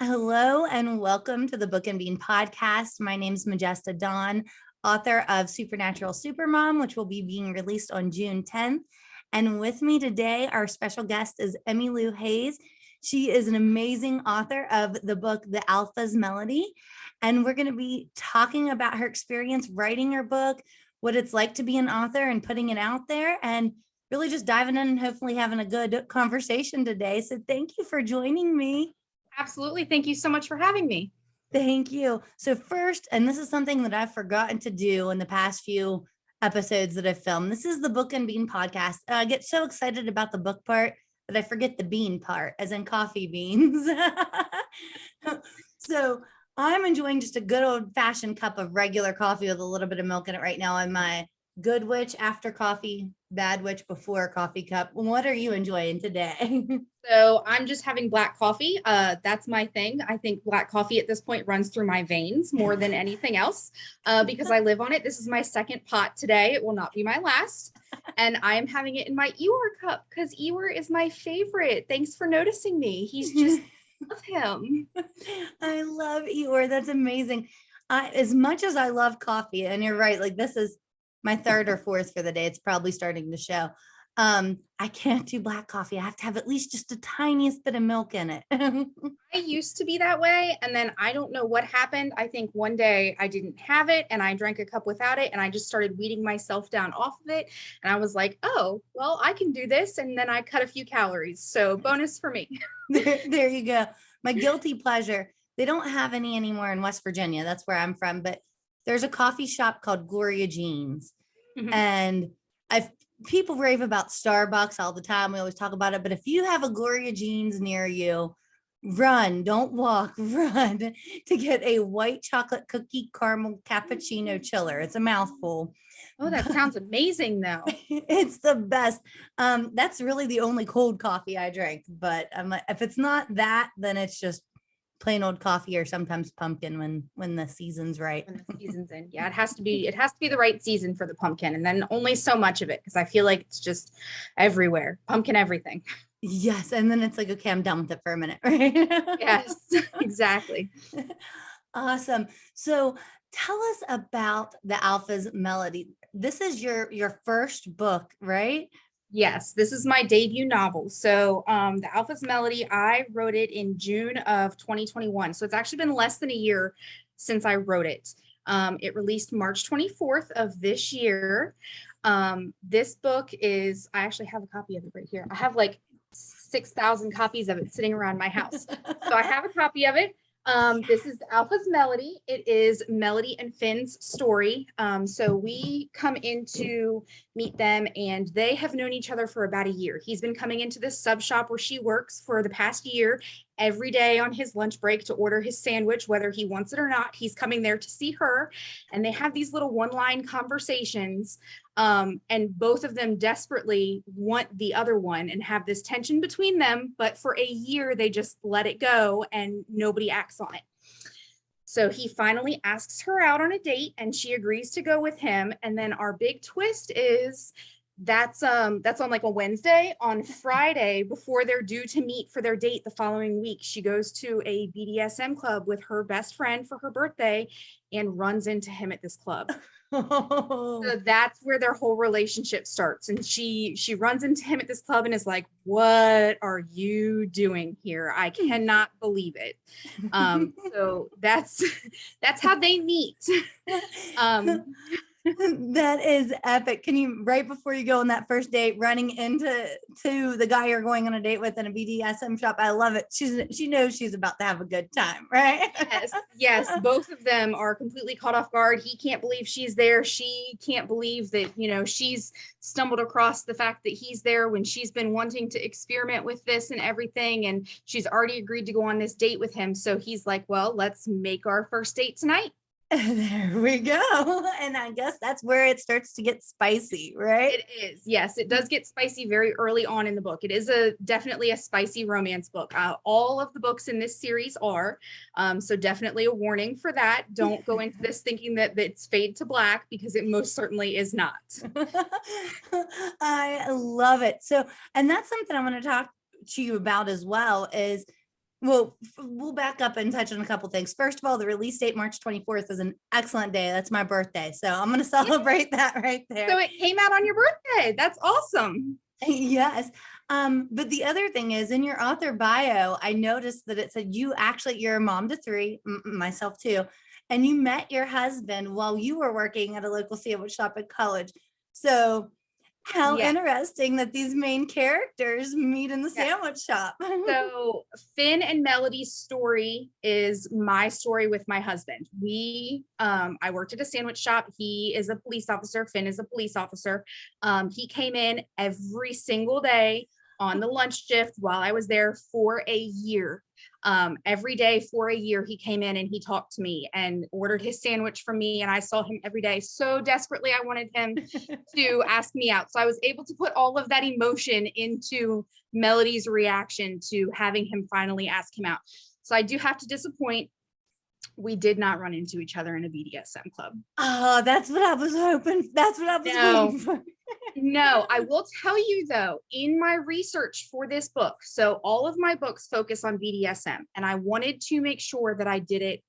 Hello and welcome to the Book and Bean podcast. My name is Majesta Dawn, author of Supernatural Supermom, which will be being released on June 10th. And with me today, our special guest is Emmy Lou Hayes. She is an amazing author of the book, The Alpha's Melody. And we're going to be talking about her experience writing her book, what it's like to be an author and putting it out there, and really just diving in and hopefully having a good conversation today. So thank you for joining me. Absolutely. Thank you so much for having me. Thank you. So first, and this is something that I've forgotten to do in the past few episodes that I've filmed. This is the Book and Bean podcast. I get so excited about the book part that I forget the bean part, as in coffee beans. So I'm enjoying just a good old fashioned cup of regular coffee with a little bit of milk in it right now in my good witch after coffee, bad witch before coffee cup. What are you enjoying today? So I'm just having black coffee. That's my thing. I think black coffee at this point runs through my veins more than anything else because I live on it. This is my second pot today. It will not be my last. And I am having it in my Eeyore cup because Eeyore is my favorite. Thanks for noticing me. He's just, love him. I love Eeyore. That's amazing. As much as I love coffee, and you're right, like this is my third or fourth for the day. It's probably starting to show. I can't do black coffee. I have to have at least just the tiniest bit of milk in it. I used to be that way. And then I don't know what happened. I think one day I didn't have it and I drank a cup without it. And I just started weeding myself down off of it. And I was like, oh, well, I can do this. And then I cut a few calories. So bonus for me. There you go. My guilty pleasure. They don't have any anymore in West Virginia. That's where I'm from. But there's a coffee shop called Gloria Jean's. Mhm. And people rave about Starbucks all the time. We always talk about it. But if you have a Gloria Jean's near you, run, don't walk, run to get a white chocolate cookie caramel cappuccino chiller. It's a mouthful. Oh, that sounds amazing though. It's the best. That's really the only cold coffee I drink. But if it's not that, then it's just plain old coffee or sometimes pumpkin when the season's right. When the season's in. Yeah, it has to be the right season for the pumpkin, and then only so much of it because I feel like it's just everywhere. Pumpkin everything. Yes. And then it's like, okay, I'm done with it for a minute, right? Yes, exactly. Awesome. So tell us about the Alpha's Melody. This is your first book, right? Yes, this is my debut novel. So The Alpha's Melody, I wrote it in June of 2021. So it's actually been less than a year since I wrote it. It released March 24th of this year. This book is, I actually have a copy of it right here. I have like 6,000 copies of it sitting around my house. So I have a copy of it. This is Alpha's Melody. It is Melody and Finn's story. So we come in to meet them, and they have known each other for about a year. He's been coming into this sub shop where she works for the past year, every day on his lunch break to order his sandwich, whether he wants it or not. He's coming there to see her, and they have these little one-line conversations. And both of them desperately want the other one and have this tension between them, but for a year they just let it go and nobody acts on it. So he finally asks her out on a date and she agrees to go with him. And then our big twist is that's on like a Wednesday. On Friday, before they're due to meet for their date the following week, she goes to a BDSM club with her best friend for her birthday and runs into him at this club. So that's where their whole relationship starts. And she runs into him at this club and is like, what are you doing here? I cannot believe it. So that's how they meet. That is epic. Can you, right before you go on that first date, running into the guy you're going on a date with in a BDSM shop? I love it. She knows she's about to have a good time, right? Yes. Both of them are completely caught off guard. He can't believe she's there. She can't believe that, she's stumbled across the fact that he's there when she's been wanting to experiment with this and everything. And she's already agreed to go on this date with him. So he's like, well, let's make our first date tonight. There we go. And I guess that's where it starts to get spicy, right? It is. Yes, it does get spicy very early on in the book. It is definitely a spicy romance book. All of the books in this series are. So definitely a warning for that. Don't go into this thinking that it's fade to black, because it most certainly is not. I love it. So, and that's something I want to talk to you about as well, is Well, we'll back up and touch on a couple things. First of all, the release date, March 24th, is an excellent day. That's my birthday. So I'm going to celebrate that right So there. it came out on your birthday. That's awesome. Yes. But the other thing is in your author bio, I noticed that it said you're a mom to three, myself too, and you met your husband while you were working at a local sandwich shop at college. So how Yeah. interesting that these main characters meet in the Yeah. sandwich shop. So Finn and Melody's story is my story with my husband. I worked at a sandwich shop. He is a police officer. Finn is a police officer. He came in every single day on the lunch shift while I was there for a year. Every day for a year, he came in and he talked to me and ordered his sandwich from me. And I saw him every day so desperately. I wanted him to ask me out. So I was able to put all of that emotion into Melody's reaction to having him finally ask him out. So I do have to disappoint. We did not run into each other in a BDSM club. Oh, that's what I was hoping. That's what I was waiting for. No, I will tell you though, in my research for this book, so all of my books focus on BDSM, and I wanted to make sure that I did it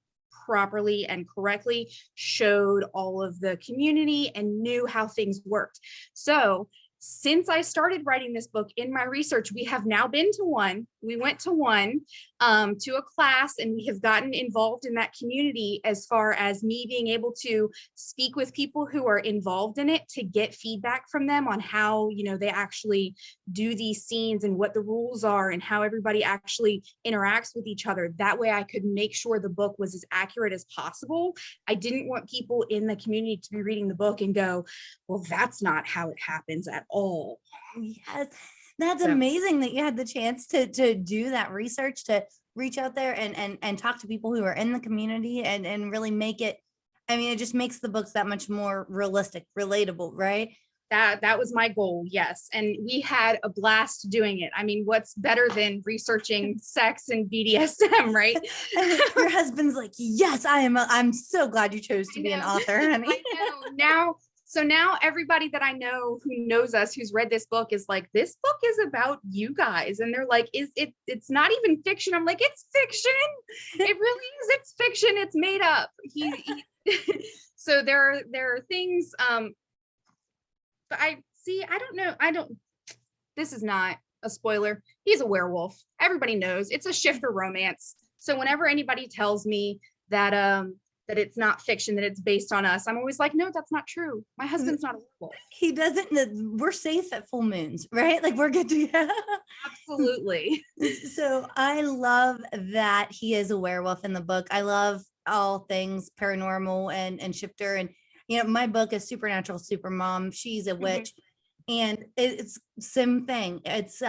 properly and correctly, showed all of the community and knew how things worked. So since I started writing this book in my research, we have now been to one. We went to one, to a class, and we have gotten involved in that community as far as me being able to speak with people who are involved in it to get feedback from them on how, they actually do these scenes and what the rules are and how everybody actually interacts with each other. That way I could make sure the book was as accurate as possible. I didn't want people in the community to be reading the book and go, well, that's not how it happens at all. Yes, that's amazing that you had the chance to do that research, to reach out there and talk to people who are in the community and really make it. I mean, it just makes the books that much more realistic, relatable, right? That was my goal, yes. And we had a blast doing it. I mean, what's better than researching sex and BDSM, right? Your husband's like, yes, I'm so glad you chose to be an author, honey. I know. Now everybody that I know who knows us, who's read this book, is like, this book is about you guys. And they're like, it's not even fiction. I'm like, it's fiction. It really is. It's fiction. It's made up. So there are things, but I don't know. This is not a spoiler. He's a werewolf. Everybody knows it's a shifter romance. So whenever anybody tells me that that it's not fiction, that it's based on us, I'm always like, no, that's not true. My husband's not a werewolf. He doesn't. We're safe at full moons, right? Like we're good to Absolutely. So I love that he is a werewolf in the book. I love all things paranormal and shifter. And my book is Supernatural Supermom. She's a witch. And it's same thing. It's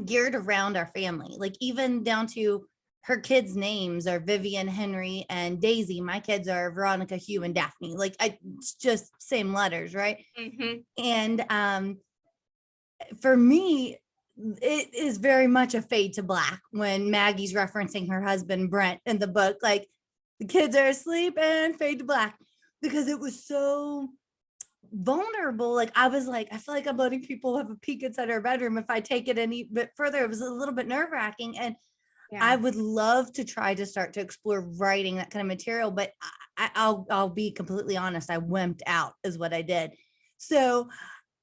geared around our family, like even down to her kids' names are Vivian, Henry, and Daisy. My kids are Veronica, Hugh, and Daphne. Like it's just same letters, right? And for me, it is very much a fade to black when Maggie's referencing her husband Brent in the book. Like the kids are asleep and fade to black, because it was so vulnerable. Like I was like, I feel like I'm letting people have a peek inside our bedroom. If I take it any bit further, it was a little bit nerve-wracking. And I would love to try to start to explore writing that kind of material, but I'll be completely honest, I wimped out is what I did. So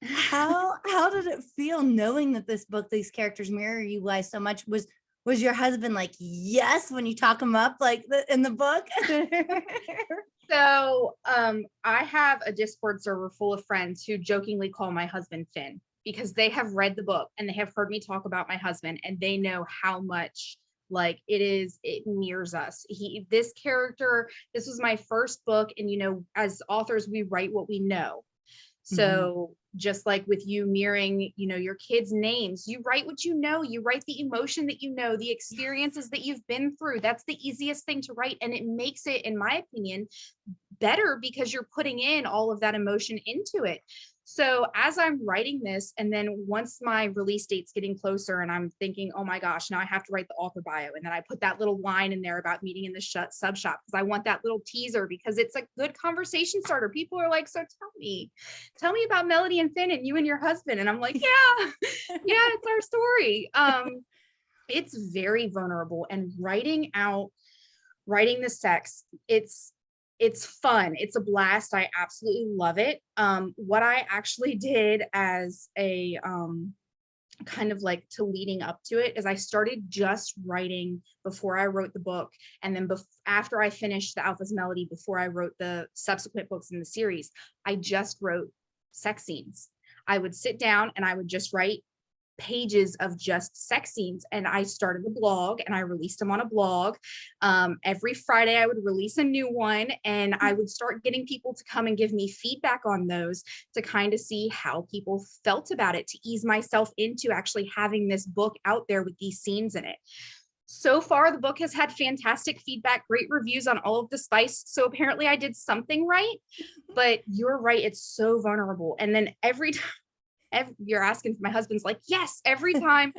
how did it feel knowing that this book, these characters mirror you guys so much? Was your husband like, yes, when you talk him up like in the book? So I have a Discord server full of friends who jokingly call my husband Finn, because they have read the book and they have heard me talk about my husband, and they know how much like it mirrors us. This character, this was my first book, and as authors, we write what we know. So just like with you mirroring, your kids' names, you write what you know, you write the emotion that the experiences that you've been through. That's the easiest thing to write. And it makes it, in my opinion, better because you're putting in all of that emotion into it. So as I'm writing this, and then once my release date's getting closer and I'm thinking, oh my gosh, now I have to write the author bio. And then I put that little line in there about meeting in the sub shop, because I want that little teaser, because it's a good conversation starter. People are like, so tell me about Melody and Finn and you and your husband. And I'm like, yeah, it's our story. it's very vulnerable, and writing the sex, it's fun. It's a blast. I absolutely love it. What I actually did as a kind of like to leading up to it is I started just writing before I wrote the book. And then after I finished the Alpha's Melody, before I wrote the subsequent books in the series, I just wrote sex scenes. I would sit down and I would just write pages of just sex scenes. And I started a blog and I released them on a blog. Every Friday I would release a new one, and I would start getting people to come and give me feedback on those to kind of see how people felt about it, to ease myself into actually having this book out there with these scenes in it. So far, the book has had fantastic feedback, great reviews on all of the spice. So apparently I did something right, but you're right. It's so vulnerable. And then every time, you're asking, my husband's like, yes, every time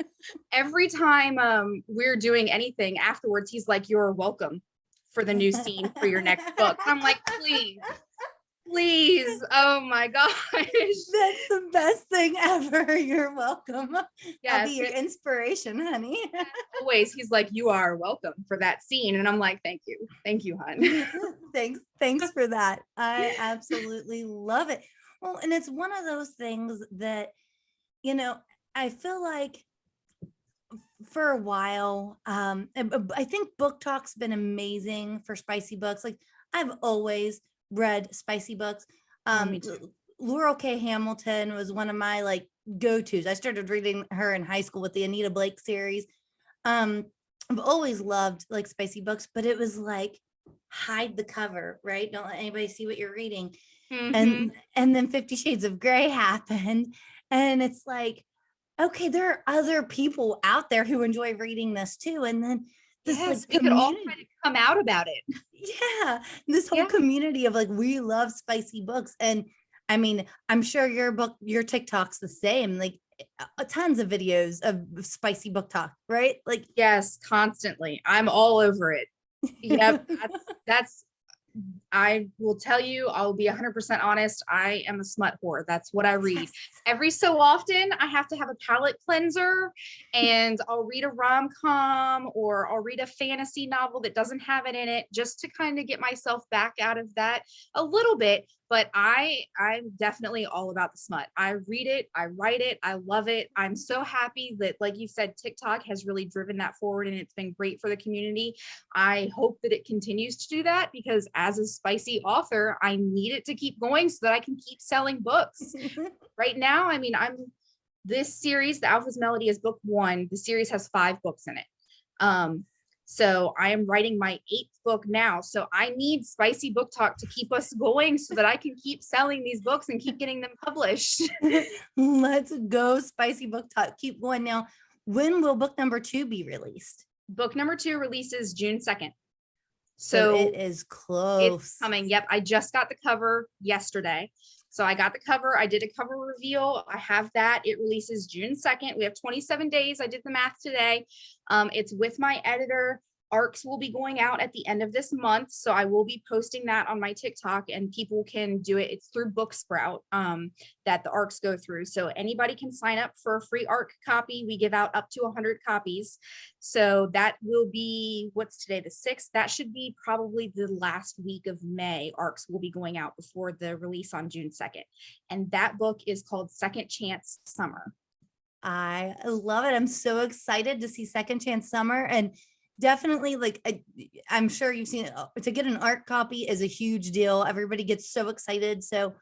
we're doing anything afterwards, he's like, you're welcome for the new scene for your next book. I'm like, please, oh my gosh. That's the best thing ever. You're welcome. Yes, I'll be your inspiration, honey. Always. He's like, you are welcome for that scene. And I'm like, thank you, hon. Thanks for that. I absolutely love it. Well, and it's one of those things that, I feel like for a while, I think Book Talk's been amazing for spicy books. Like, I've always read spicy books. Me too. Laurel K. Hamilton was one of my like go-tos. I started reading her in high school with the Anita Blake series. I've always loved like spicy books, but it was like, hide the cover, right? Don't let anybody see what you're reading. Mm-hmm. And then 50 Shades of Grey happened, and it's like, okay, there are other people out there who enjoy reading this too. And then this Yes, like we could all community, kind of come out about it. yeah, this whole Yeah. community of like, we love spicy books. And I mean, I'm sure your TikTok's the same, like tons of videos of spicy book talk, right? Like, Yes, constantly. I'm all over it. Yep, that's I will tell you, I'll be 100% honest. I am a smut whore. That's what I read. yes. Every so often, I have to have a palate cleanser, and I'll read a rom-com or I'll read a fantasy novel that doesn't have it in it, just to kind of get myself back out of that a little bit. But I'm definitely all about the smut. I read it, I write it, I love it. I'm so happy that, like you said, TikTok has really driven that forward, and it's been great for the community. I hope that it continues to do that, because as a spicy author, I need it to keep going so that I can keep selling books. Right now, I mean, this series, The Alpha's Melody, is book 1. The series has 5 books in it. So I am writing my 8th book now. So I need spicy book talk to keep us going so that I can keep selling these books and keep getting them published. Let's go, spicy book talk. Keep going. Now, when will book number 2 be released? Book number 2 releases June 2nd. So it is close. It's coming. Yep. I just got the cover yesterday. So I got the cover. I did a cover reveal. I have that. It releases June 2nd. We have 27 days. I did the math today. It's with my editor. ARCs will be going out at the end of this month. So I will be posting that on my TikTok, and people can do it. It's through Booksprout that the ARCs go through. So anybody can sign up for a free ARC copy. We give out up to 100 copies. So that will be, what's today, the 6th? That should be probably the last week of May. ARCs will be going out before the release on June 2nd. And that book is called Second Chance Summer. I love it. I'm so excited to see Second Chance Summer. And definitely, like, I'm sure you've seen it. To get an ARC copy is a huge deal. Everybody gets so excited. So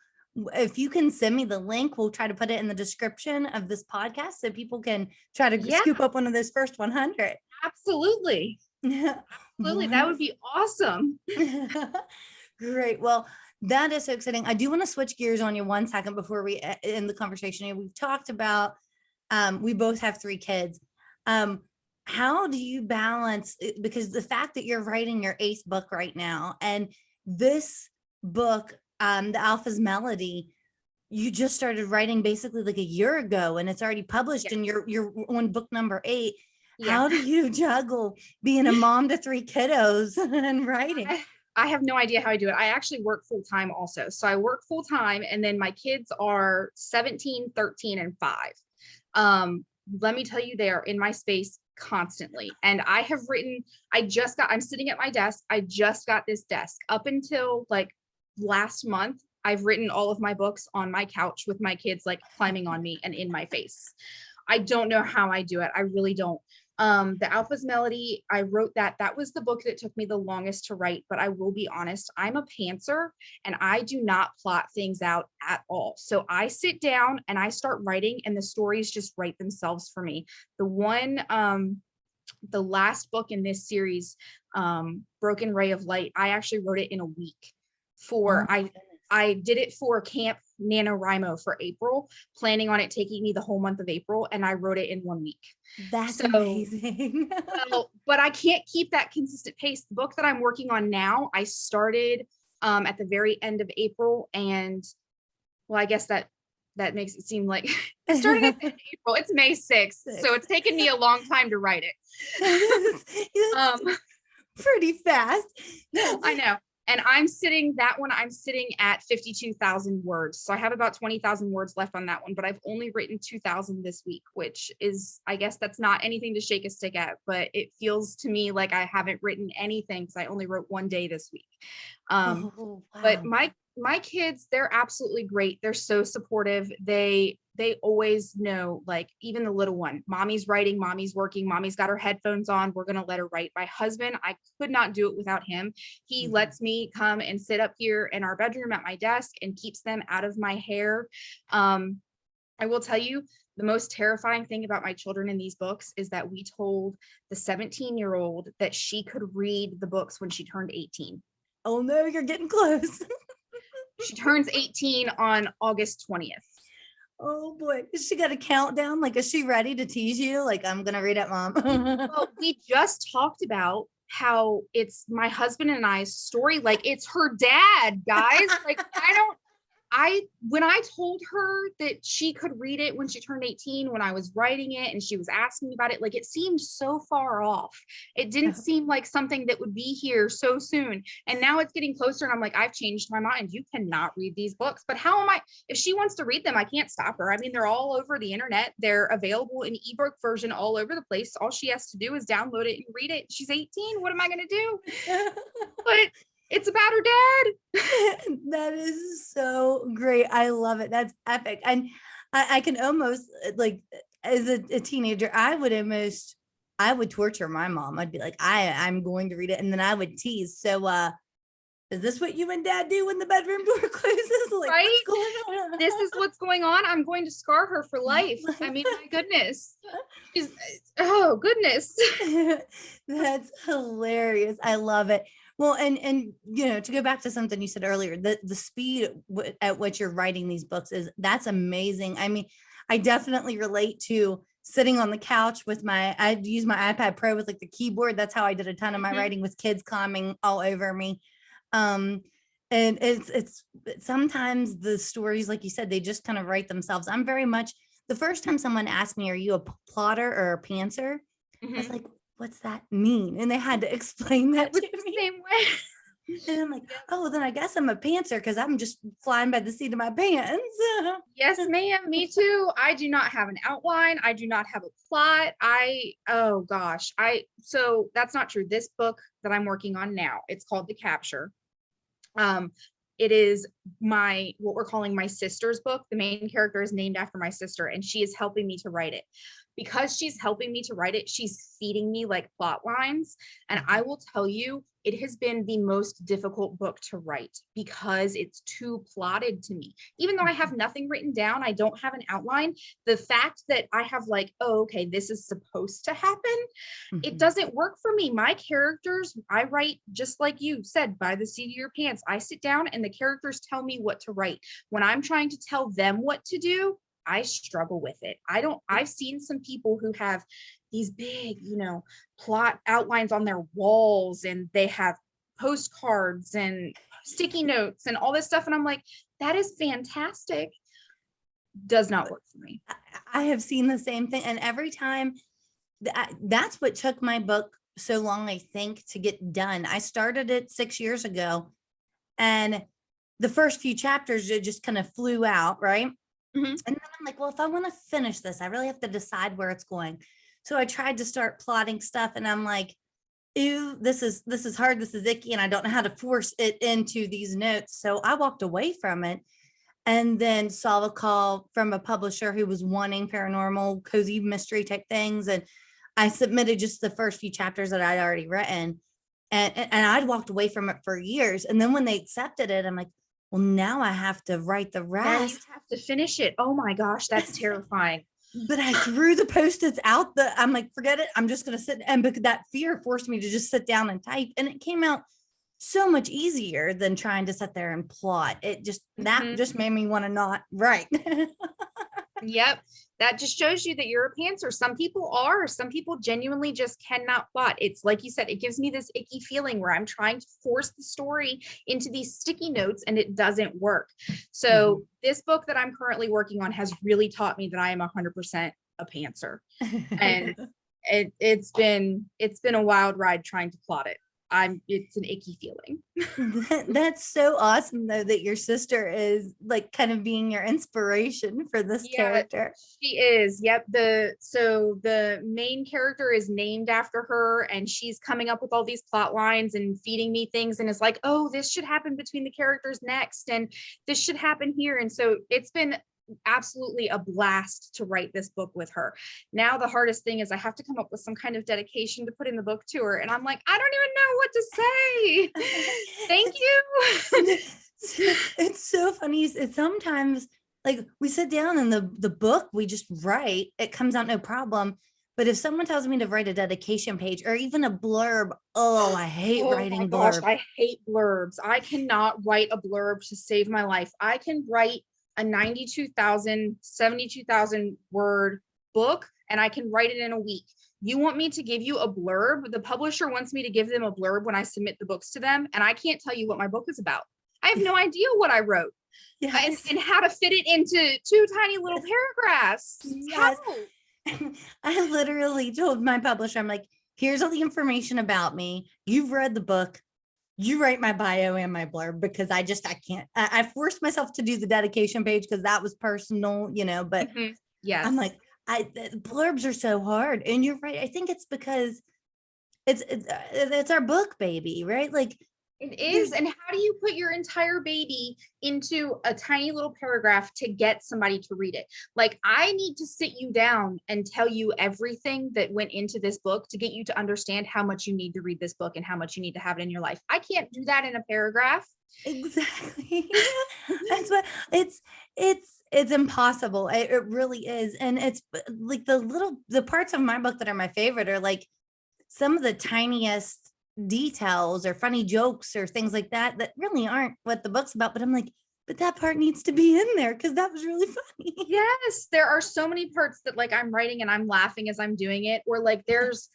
if you can send me the link, we'll try to put it in the description of this podcast so people can try to scoop up one of those first 100. Absolutely. Absolutely. That would be awesome. Great. Well, that is so exciting. I do want to switch gears on you 1 second before we end the conversation. We've talked about, we both have 3 kids. How do you balance, because the fact that you're writing your 8th book right now, and this book, The Alpha's Melody, you just started writing basically like a year ago, and it's already published, and you're on book number 8. How do you juggle being a mom to 3 kiddos and writing? I have no idea how I do it. I actually work full time also. So I work full time, and then my kids are 17, 13, and 5. Let me tell you, they are in my space constantly. And I'm sitting at my desk. I just got this desk. Up until like last month, I've written all of my books on my couch with my kids like climbing on me and in my face. I don't know how I do it. I really don't. The Alpha's Melody, I wrote that. That was the book that took me the longest to write, but I will be honest, I'm a pantser and I do not plot things out at all. So I sit down and I start writing and the stories just write themselves for me. The last book in this series, Broken Ray of Light, I actually wrote it in a week. Oh my I did it for Camp NaNoWriMo for April, planning on it taking me the whole month of April, and I wrote it in 1 week. That's So, amazing. well, but I can't keep that consistent pace. The book that I'm working on now, I started at the very end of April, and well, I guess that makes it seem like I started at the end of April. It's May 6th, so it's taken me a long time to write it. That's pretty fast. I know. And I'm sitting at 52,000 words. So I have about 20,000 words left on that one, but I've only written 2,000 this week, which is, I guess that's not anything to shake a stick at, but it feels to me like I haven't written anything because I only wrote one day this week. Oh, But wow. my kids, they're absolutely great. They're so supportive. They always know, like even the little one, mommy's writing, mommy's working, mommy's got her headphones on. We're going to let her write. My husband, I could not do it without him. He Mhm. lets me come and sit up here in our bedroom at my desk and keeps them out of my hair. I will tell you, the most terrifying thing about my children in these books is that we told the 17-year-old that she could read the books when she turned 18. Oh no, you're getting close. She turns 18 on August 20th. Oh boy. Is she got a countdown? Like, is she ready to tease you? Like, I'm gonna read it, mom. Well, we just talked about how it's my husband and I's story. Like it's her dad, guys. Like when I told her that she could read it when she turned 18, when I was writing it and she was asking me about it, like it seemed so far off. It didn't seem like something that would be here so soon. And now it's getting closer and I'm like, I've changed my mind. You cannot read these books. But how am I, if she wants to read them, I can't stop her. I mean, they're all over the internet. They're available in ebook version all over the place. All she has to do is download it and read it. She's 18. What am I going to do? But it's about her dad. That is so great. I love it. That's epic. And I can almost like as a teenager, I would torture my mom. I'd be like, I'm going to read it. And then I would tease. So is this what you and dad do when the bedroom door closes? Like, Right? what's going on? This is what's going on. I'm going to scar her for life. I mean, my goodness. Oh goodness. That's hilarious. I love it. Well, and to go back to something you said earlier, the speed at which you're writing these books that's amazing. I mean, I definitely relate to sitting on the couch with I'd use my iPad Pro with like the keyboard. That's how I did a ton of my writing with kids climbing all over me. And it's sometimes the stories, like you said, they just kind of write themselves. I'm very much the first time someone asked me, are you a plotter or a pantser? I was like, what's that mean? And they had to explain that to The me. same way. And I'm like, oh, then I guess I'm a pantser because I'm just flying by the seat of my pants. Yes, ma'am. Me too. I do not have an outline. I do not have a plot. Oh gosh. So that's not true. This book that I'm working on now, it's called The Capture. It is what we're calling my sister's book. The main character is named after my sister, and she is helping me to write it. Because she's helping me to write it, she's feeding me like plot lines. And I will tell you, it has been the most difficult book to write because it's too plotted to me. Even though I have nothing written down, I don't have an outline. The fact that I have like, oh, okay, this is supposed to happen, it doesn't work for me. My characters, I write just like you said, by the seat of your pants. I sit down and the characters tell me what to write. When I'm trying to tell them what to do, I struggle with it. I've seen some people who have these big, plot outlines on their walls and they have postcards and sticky notes and all this stuff. And I'm like, that is fantastic. Does not work for me. I have seen the same thing. And every time that's what took my book so long, I think, to get done. I started it 6 years ago and the first few chapters, it just kind of flew out. Right. And then I'm like, well, if I want to finish this, I really have to decide where it's going. So I tried to start plotting stuff and I'm like, ew, this is hard, this is icky, and I don't know how to force it into these notes. So I walked away from it and then saw a call from a publisher who was wanting paranormal, cozy mystery type things. And I submitted just the first few chapters that I'd already written. And I'd walked away from it for years. And then when they accepted it, I'm like, well, now I have to write the Now you rest. have to finish it. Oh my gosh, that's terrifying. But I threw the post-its out. I'm like, forget it. I'm just gonna sit, and because that fear forced me to just sit down and type. And it came out so much easier than trying to sit there and plot. It just that Mhm. just made me want to not write. Yep. That just shows you that you're a pantser. Some people are, some people genuinely just cannot plot. It's like you said, it gives me this icky feeling where I'm trying to force the story into these sticky notes and it doesn't work. So this book that I'm currently working on has really taught me that I am 100% a pantser. And it's been a wild ride trying to plot it. It's an icky feeling. That's so awesome though, that your sister is like kind of being your inspiration for this Yeah, character. she is. Yep. The main character is named after her, and she's coming up with all these plot lines and feeding me things, and is like, oh, this should happen between the characters next, and this should happen here. And so it's been absolutely a blast to write this book with her. Now the hardest thing is I have to come up with some kind of dedication to put in the book to her, and I'm like, I don't even know what to say. Thank you. It's so funny. It's sometimes like we sit down and the book we just write, it comes out no problem. But if someone tells me to write a dedication page or even a blurb, oh, I hate Oh my writing gosh, blurb. I hate blurbs. I cannot write a blurb to save my life. I can write a 72,000 word book, and I can write it in a week. You want me to give you a blurb? The publisher wants me to give them a blurb when I submit the books to them, and I can't tell you what my book is about. I have no idea what I wrote Yes. and how to fit it into two tiny little paragraphs. Yes. How? I literally told my publisher, I'm like, here's all the information about me. You've read the book. You write my bio and my blurb, because I can't. I forced myself to do the dedication page because that was personal, but Mhm. Yes. I'm like, the blurbs are so hard. And you're right. I think it's because it's our book, baby, right? Like It is. there's And how do you put your entire baby into a tiny little paragraph to get somebody to read it? Like, I need to sit you down and tell you everything that went into this book to get you to understand how much you need to read this book and how much you need to have it in your life. I can't do that in a paragraph. exactly. That's what it's impossible. It really is. And it's like the parts of my book that are my favorite are like some of the tiniest details or funny jokes or things like that that really aren't what the book's about. But I'm like, but that part needs to be in there because that was really funny. Yes, there are so many parts that like I'm writing and I'm laughing as I'm doing it. Or like there's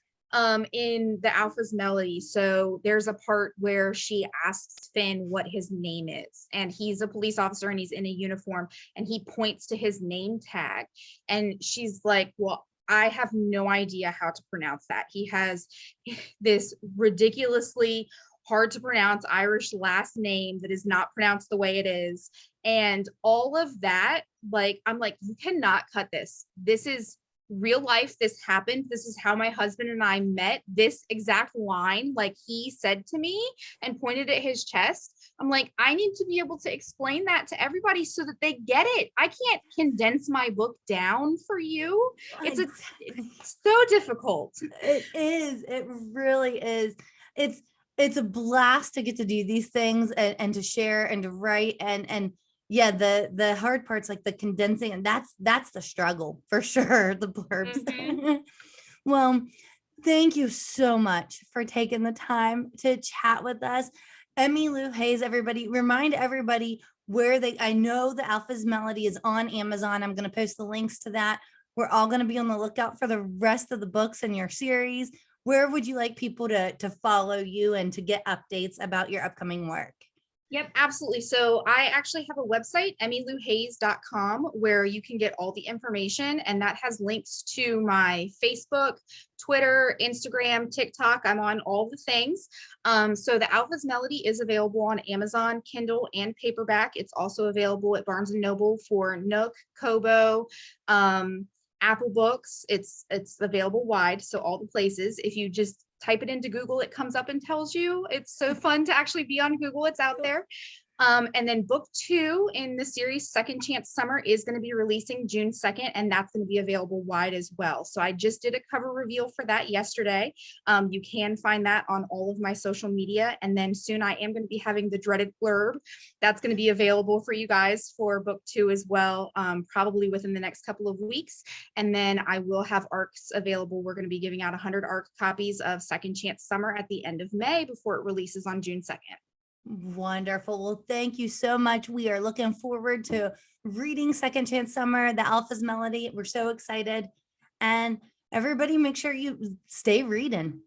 in the Alpha's Melody, so there's a part where she asks Finn what his name is, and he's a police officer and he's in a uniform, and he points to his name tag, and she's like, well, I have no idea how to pronounce that. He has this ridiculously hard to pronounce Irish last name that is not pronounced the way it is. And all of that, like, I'm like, you cannot cut this. This is real life. This happened. This is how my husband and I met. This exact line, like he said to me and pointed at his chest. I'm like, I need to be able to explain that to everybody so that they get it. I can't condense my book down for you. It's so difficult. It is. It really is. It's it's a blast to get to do these things and to share and to write and yeah, the hard parts like the condensing, and that's the struggle for sure, the blurbs. Mhm. Well, thank you so much for taking the time to chat with us. Emmy Lou Hayes, everybody, remind everybody where I know the Alpha's Melody is on Amazon. I'm going to post the links to that. We're all going to be on the lookout for the rest of the books in your series. Where would you like people to follow you and to get updates about your upcoming work? Yep, absolutely. So I actually have a website, emmylouhayes.com, where you can get all the information, and that has links to my Facebook, Twitter, Instagram, TikTok. I'm on all the things. So the Alpha's Melody is available on Amazon, Kindle, and paperback. It's also available at Barnes & Noble for Nook, Kobo, Apple Books. It's available wide, so all the places. If you just type it into Google, it comes up and tells you. It's so fun to actually be on Google. It's out there. And then book 2 in the series, Second Chance Summer, is going to be releasing June 2nd, and that's going to be available wide as well. So I just did a cover reveal for that yesterday. You can find that on all of my social media. And then soon I am going to be having the dreaded blurb. That's going to be available for you guys for book 2 as well, probably within the next couple of weeks. And then I will have ARCs available. We're going to be giving out 100 ARC copies of Second Chance Summer at the end of May before it releases on June 2nd. Wonderful. Well, thank you so much. We are looking forward to reading Second Chance Summer, the Alpha's Melody. We're so excited. And everybody make sure you stay reading.